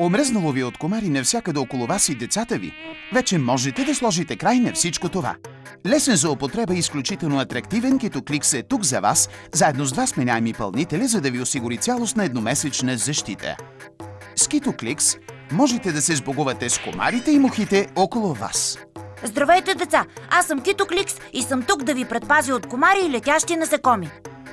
Омръзнало ви от комари навсякъде около вас и децата ви? Вече можете да сложите край на всичко това. Лесен за употреба и изключително атрактивен KitoKlix е тук за вас, заедно с два сменяеми пълнители, за да ви осигури цялостна едномесечна защита. С KitoKlix можете да се сбогувате с комарите и мухите около вас. Здравейте, деца! Аз съм KitoKlix и съм тук да ви предпазя от комари и летящи насекоми.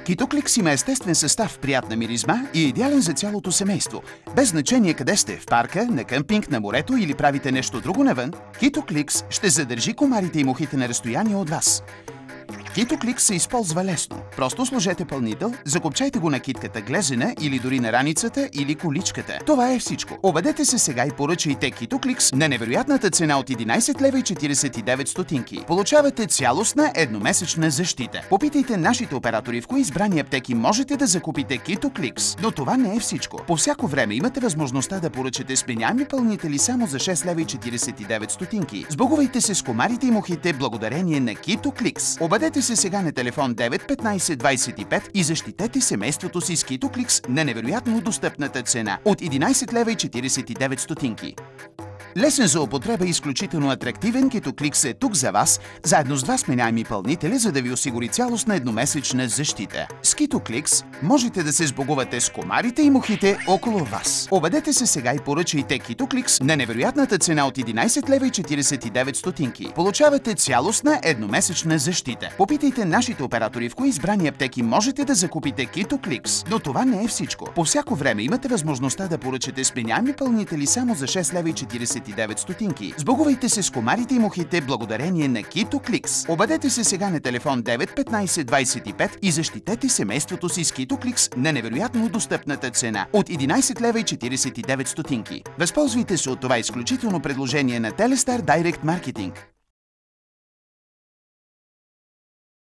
KitoKlix има естествен състав, приятна миризма и е идеален за цялото семейство. Без значение къде сте – в парка, на къмпинг, на морето или правите нещо друго навън, KitoKlix ще задържи комарите и мухите на разстояние от вас. KitoKlix се използва лесно. Просто сложете пълнител, закопчайте го на китката глезена или дори на раницата или количката. Това е всичко. Обадете се сега и поръчайте KitoKlix на невероятната цена от 11 лева и 49 стотинки. Получавате цялостна едномесечна защита. Попитайте нашите оператори в кои избрани аптеки можете да закупите KitoKlix. Но това не е всичко. По всяко време имате възможността да поръчате сменяеми пълнители само за 6 лева и 49 стотинки. Сбогувайте се с комарите и мухите благодарение на KitoKlix. Обадете се сега на телефон 9 15 25 и защитете семейството си с KitoKlix на невероятно достъпната цена от 11 лева и 49 стотинки. Лесен за употреба и изключително атрактивен KitoKlix е тук за вас, заедно с два сменяеми пълнители, за да ви осигури цялостна едномесечна защита. С KitoKlix можете да се сбогувате с комарите и мухите около вас. Обадете се сега и поръчайте KitoKlix на невероятната цена от 11 лева и 49 стотинки. Получавате цялостна едномесечна защита. Попитайте нашите оператори в кои избрани аптеки можете да закупите KitoKlix. Но това не е всичко. По всяко време имате възможността да поръчате сменяеми пълнители само за 6 лева и 49 стотинки. Сбогувайте се с комарите и мухите благодарение на KitoKlix. Обадете се сега на телефон 9 15 25 и защитете семейството си с KitoKlix на невероятно достъпната цена от 11 лева и 49 стотинки. Възползвайте се от това изключително предложение на Телестар Директ Маркетинг.